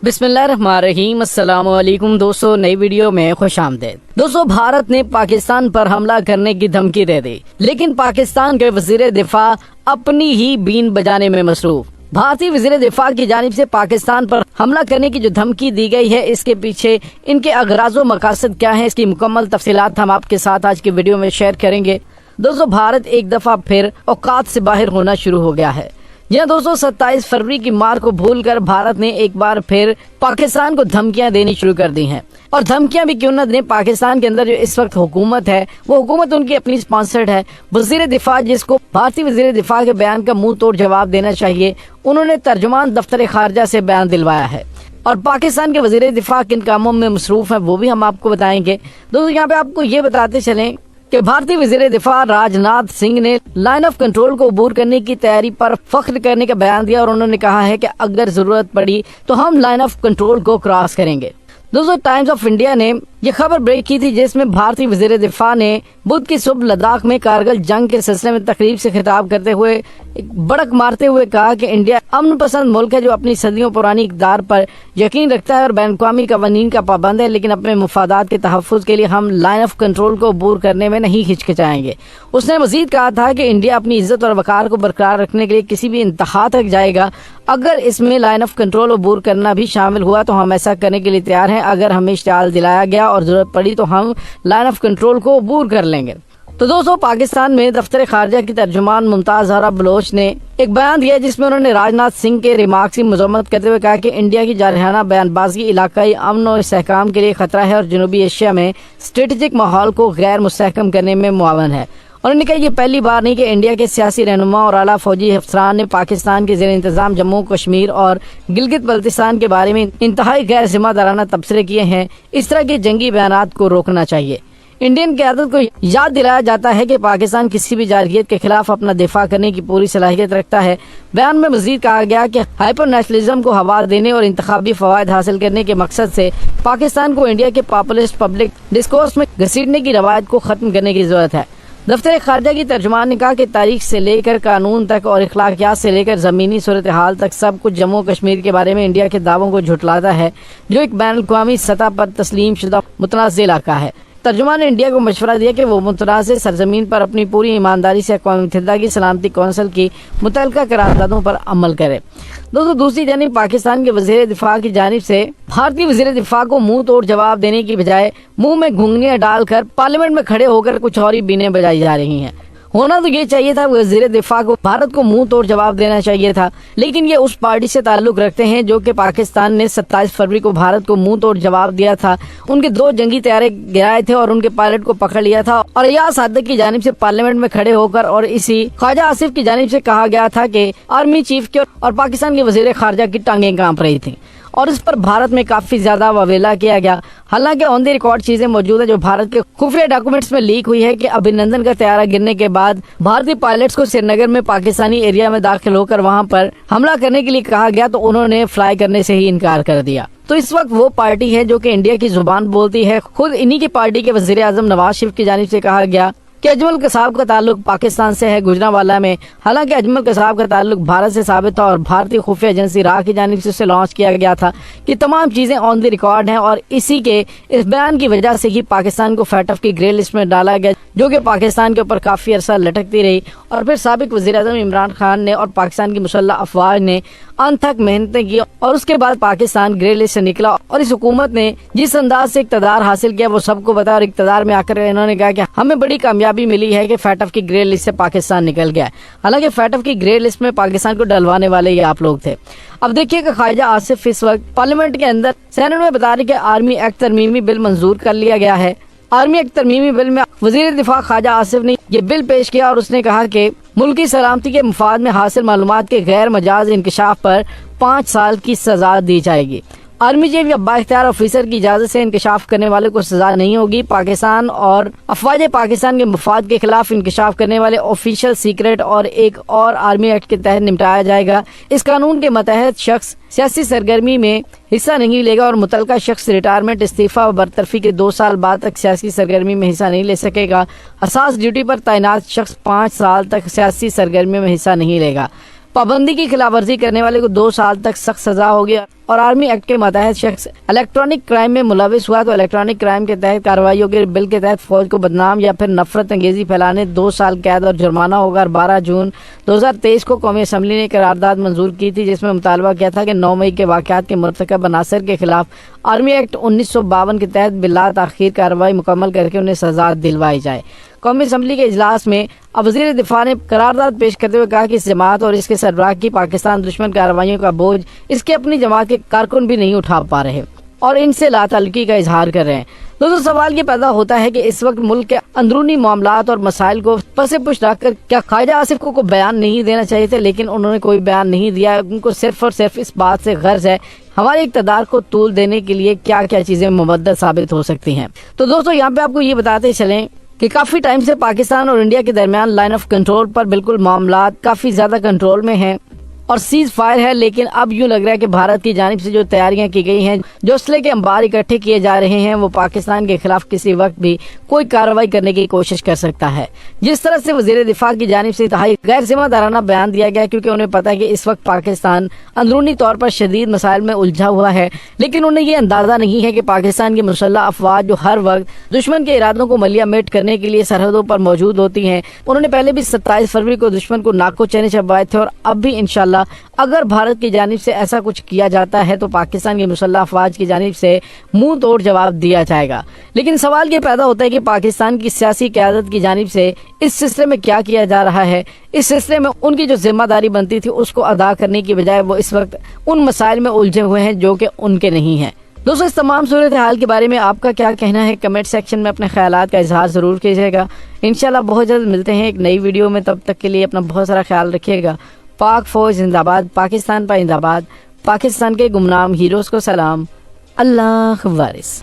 बिस्मिल्लाहिर्रहमानिर्रहीम। अस्सलाम वालेकुम दोस्तों, नई वीडियो में खुश आमदीद। दोस्तों, भारत ने पाकिस्तान पर हमला करने की धमकी दे दी, लेकिन पाकिस्तान के वजीर दिफा अपनी ही बीन बजाने में मसरूफ। भारतीय वजीर दिफा की जानिब से पाकिस्तान पर हमला करने की जो धमकी दी गई है, इसके पीछे इनके अगराज़ो मकासद क्या है, इसकी मुकम्मल तफसीलात हम आपके साथ आज की वीडियो में शेयर करेंगे। दोस्तों, भारत एक दफा फिर औकात से बाहर होना शुरू हो गया है। यह दोस्तों 27 फरवरी की मार को भूलकर भारत ने एक बार फिर पाकिस्तान को धमकियां देनी शुरू कर दी हैं। और धमकियां भी क्यों न दें, पाकिस्तान के अंदर जो इस वक्त हुकूमत है, वो हुकूमत उनकी अपनी स्पॉन्सर्ड है। वजीर दिफा, जिसको भारतीय वजीर दिफा के बयान का मुंह तोड़ जवाब देना चाहिए, उन्होंने तर्जुमान दफ्तर खारजा से बयान दिलवाया है। और पाकिस्तान के वजीर दिफा किन कामों में मसरूफ है, वो भी हम आपको बताएंगे। दोस्तों, यहाँ पे आपको ये बताते चलें कि भारतीय वजीर दिफा राजनाथ सिंह ने लाइन ऑफ कंट्रोल को अबूर करने की तैयारी पर फख्र करने का बयान दिया और उन्होंने कहा है कि अगर जरूरत पड़ी तो हम लाइन ऑफ कंट्रोल को क्रॉस करेंगे। दोस्तों, टाइम्स ऑफ इंडिया ने यह खबर ब्रेक की थी, जिसमें भारतीय वजीर दिफा ने बुध की सुबह लद्दाख में कारगिल जंग के सिलसिले में तकरीब से खिताब करते हुए एक बड़क मारते हुए कहा कि इंडिया अमन पसंद मुल्क है जो अपनी सदियों पुरानी इक़्तिदार पर यकीन रखता है और बैन अवी कवानीन का पाबंद है, लेकिन अपने मुफादात के तहफ़्फ़ुज़ के लिए हम लाइन ऑफ कंट्रोल को अबूर करने में नहीं हिचकिचाएंगे। उसने मजीद कहा था कि इंडिया अपनी इज्जत और वक़ार को बरकरार रखने के लिए किसी भी इंतहा तक जाएगा। अगर इसमें लाइन ऑफ कंट्रोल अबूर करना भी शामिल हुआ तो हम ऐसा करने के लिए तैयार हैं। अगर हमें इश्तियाल दिलाया गया और जरूरत पड़ी तो हम लाइन ऑफ कंट्रोल को अबूर कर लेंगे। तो दोस्तों, पाकिस्तान में दफ्तर खारजा की तर्जुमान मुमताज ज़हरा बलोच ने एक बयान दिया, जिसमें उन्होंने राजनाथ सिंह के रिमार्क्स की मजम्मत करते हुए कहा कि इंडिया की जारहाना बयानबाजी इलाकाई अमन और इस्तेहकाम के लिए खतरा है और जनूबी एशिया में स्ट्रेटेजिक माहौल को गैर मुस्तहकम करने में मुआवन है। उन्होंने कहा, ये पहली बार नहीं कि इंडिया के सियासी रहनुमा और आला फौजी अफसरान ने पाकिस्तान के ज़ेर इंतजाम जम्मू कश्मीर और गिलगित बल्तिस्तान के बारे में इंतहाई गैर जिम्मेदाराना तबसरे किए हैं। इस तरह के जंगी बयानात को रोकना चाहिए। इंडियन क़यादत को याद दिलाया जाता है कि पाकिस्तान किसी भी जारहियत के खिलाफ अपना दिफा करने की पूरी सलाहियत रखता है। बयान में मजीद कहा गया कि हाइपर नेशनलिज्म को हवा देने और इंतखाबी फवायद हासिल करने के मकसद से पाकिस्तान को इंडिया के पॉपुलिस्ट पब्लिक डिस्कोर्स में घसीटने की रवायत को खत्म करने की जरूरत है। दफ्तर खारजा की तर्जुमान ने कहा कि तारीख से लेकर कानून तक और इखलाकियात से लेकर ज़मीनी सूरत हाल तक सब कुछ जम्मू कश्मीर के बारे में इंडिया के दावों को झुटलाता है, जो एक बैन अवी सतह पर तस्लीम शुदा मुतनाज़ इलाका है। तर्जुमान ने इंडिया को मशवरा दिया कि वो मुतनाज़ सरजमीन पर अपनी पूरी ईमानदारी से अक़वाम मुत्तहिदा की सलामती कौंसिल की मुतल्लिका करारदादों पर अमल करे। दोस्तों, दूसरी जानिब पाकिस्तान के वज़ीर दिफा की जानिब से भारतीय वज़ीर दिफा को मुंह तोड़ जवाब देने की बजाय मुंह में घुंघनियां डालकर पार्लियामेंट में खड़े होकर कुछ और ही बीनें बजाई जा रही हैं। होना तो ये चाहिए था, वज़ीर दिफा को भारत को मुंह तोड़ जवाब देना चाहिए था, लेकिन ये उस पार्टी से ताल्लुक रखते हैं जो कि पाकिस्तान ने 27 फरवरी को भारत को मुंह तोड़ जवाब दिया था। उनके 2 जंगी तैयारे गिराए थे और उनके पायलट को पकड़ लिया था। और रियाज सादिक की जानिब से पार्लियामेंट में खड़े होकर और इसी ख्वाजा आसिफ की जानिब से कहा गया था कि आर्मी चीफ के और पाकिस्तान के वज़ीर खारजा की टांगें कांप रही थी और इस पर भारत में काफी ज्यादा वावेला किया गया। हालांकि ऑन द रिकॉर्ड चीजें मौजूद है जो भारत के खुफिया डॉक्यूमेंट्स में लीक हुई है कि अभिनंदन का तैयारा गिरने के बाद भारतीय पायलट्स को श्रीनगर में पाकिस्तानी एरिया में दाखिल होकर वहां पर हमला करने के लिए कहा गया, तो उन्होंने फ्लाई करने से ही इनकार कर दिया। तो इस वक्त वो पार्टी है जो कि इंडिया की जुबान बोलती है। खुद इन्हीं की पार्टी के वजीर आजम नवाज शरीफ की जानिब से कहा गया कि अजमल कसाब का ताल्लुक पाकिस्तान से है गुजरांवाला में। हालांकि अजमल कसाब का ताल्लुक भारत से साबित था और भारतीय खुफिया एजेंसी राह की जानिब से उसे लॉन्च किया गया था। ये तमाम चीजें ऑन द रिकॉर्ड हैं और इसी के इस बयान की वजह से ही पाकिस्तान को फैटफ की ग्रे लिस्ट में डाला गया, जो कि पाकिस्तान के ऊपर काफी अरसा लटकती रही। और फिर साबिक वज़ीर आज़म इमरान खान ने और पाकिस्तान की मुसल्लह अफवाज ने अनथक मेहनतें की और उसके बाद पाकिस्तान ग्रे लिस्ट से निकला। और इस हुकूमत ने जिस अंदाज से इक़्तिदार हासिल किया वो सबको बताया और इक़्तिदार में आकर इन्होंने कहा कि हमें बड़ी कामयाबी मिली है कि फैटफ की ग्रे लिस्ट से पाकिस्तान निकल गया। हालांकि फैटफ की ग्रे लिस्ट में पाकिस्तान को डलवाने वाले ये आप लोग थे। अब देखिए कि ख्वाजा आसिफ इस वक्त पार्लियामेंट के अंदर सेनेट में बता रहे कि आर्मी एक्ट तरमीमी बिल मंजूर कर लिया गया है। आर्मी एक्ट तरमीमी बिल में वज़ीर दिफा ख्वाजा आसिफ ने ये बिल पेश किया और उसने कहा कि मुल्क की सलामती के मुफाद में हासिल मालूमात के गैर मजाज इंकशाफ पर 5 साल की सजा दी जाएगी। आर्मी चीफ या बाइख्तियार ऑफिसर की इजाजत से इंकशाफ करने वाले को सजा नहीं होगी। पाकिस्तान और अफवाज पाकिस्तान के मुफाद के खिलाफ इंकशाफ करने वाले ऑफिशियल सीक्रेट और एक और आर्मी एक्ट के तहत निपटाया जाएगा। इस कानून के मतहत शख्स सियासी सरगर्मी में हिस्सा नहीं लेगा और मुतल्लिका शख्स रिटायरमेंट, इस्तीफा व बरतरफी के 2 साल बाद तक सियासी सरगर्मी में हिस्सा नहीं ले सकेगा। असास ड्यूटी पर तैनात शख्स 5 साल तक सियासी सरगर्मी में हिस्सा नहीं लेगा। पाबंदी की खिलाफ वर्जी करने वाले को 2 साल तक सख्त सजा होगी और आर्मी एक्ट के मतहत शख्स इलेक्ट्रॉनिक क्राइम में मुलविस हुआ तो इलेक्ट्रॉनिक क्राइम के तहत कार्रवाइयों के बिल के तहत फौज को बदनाम या फिर नफरत अंगेजी फैलाने 2 साल कैद और जुर्माना होगा। और 12 जून 2023 को कौमी असम्बली ने करारदाद मंजूर की थी जिसमें मुतालबा किया था कि 9 मई के वाक़यात के मुर्तकब अनासर के खिलाफ आर्मी एक्ट 1952 के तहत बिला ताख़ीर कार्रवाई मुकम्मल करके उन्हें सजा दिलवाई जाए। कौमी असम्बली के इजलास में अब वज़ीर दिफा ने करारदाद पेश करते हुए कहा कि इस जमात और इसके सरबराह की पाकिस्तान दुश्मन कार्रवाइयों का बोझ इसके अपनी जमात के कारकुन भी नहीं उठा पा रहे और इनसे लाताल्लुकी का इजहार कर रहे हैं। दोस्तों सवाल ये पैदा होता है कि इस वक्त मुल्क के अंदरूनी मामलात और मसाइल को पसे पुश रखकर क्या ख्वाजा आसिफ को बयान नहीं देना चाहिए थे, लेकिन उन्होंने कोई बयान नहीं दिया। उनको सिर्फ और सिर्फ इस बात से गर्ज है हमारे इक़्तिदार को तूल देने के लिए क्या क्या चीजें मुमद्दद साबित हो सकती हैं। तो दोस्तों यहाँ पे आपको ये बताते चलें कि काफी टाइम से पाकिस्तान और इंडिया के दरमियान लाइन ऑफ कंट्रोल पर बिल्कुल मामलात काफी ज्यादा कंट्रोल में हैं और सीज फायर है, लेकिन अब यूं लग रहा है कि भारत की जानिब से जो तैयारियां की गई हैं, जो असले के अंबार इकट्ठे किए जा रहे हैं, वो पाकिस्तान के खिलाफ किसी वक्त भी कोई कार्रवाई करने की कोशिश कर सकता है। जिस तरह से वजीर दिफा की जानिब से इंतहाई गैर जिम्मेदाराना बयान दिया गया क्योंकि उन्हें पता है कि इस वक्त पाकिस्तान अंदरूनी तौर पर शदीद मसाइल में उलझा हुआ है, लेकिन उन्हें ये अंदाजा नहीं है कि पाकिस्तान की मुसल्लह अफवाज जो हर वक्त दुश्मन के इरादों को मलियामेट करने के लिए सरहदों पर मौजूद होती हैं, उन्होंने पहले भी 27 फरवरी को दुश्मन को नाको चने चबाए थे और अब भी इंशाल्लाह अगर भारत की जानिब से ऐसा कुछ किया जाता है तो पाकिस्तान की मुसल्लह अफवाज की जानिब से मुंह तोड़ जवाब दिया जाएगा। लेकिन सवाल ये पैदा होता है कि पाकिस्तान की सियासी क़यादत की जानिब से इस सिलसिले में क्या किया जा रहा है। इस सिलसिले में उनकी जो जिम्मेदारी बनती थी उसको अदा करने की बजाय वो इस वक्त उन मसाइल में उलझे हुए हैं जो कि उनके नहीं हैं। दोस्तों इस तमाम सूरत हाल के बारे में आपका क्या कहना है, कमेंट सेक्शन में अपने ख्यालात का इजहार ज़रूर कीजिएगा। इंशाल्लाह बहुत जल्द मिलते हैं एक नई वीडियो में, तब तक के लिए अपना बहुत सारा ख्याल रखिएगा। पाक फौज जिंदाबाद, पाकिस्तान पाइंदाबाद, पाकिस्तान के गुमनाम हीरोज़ को सलाम, अल्लाह वारिस।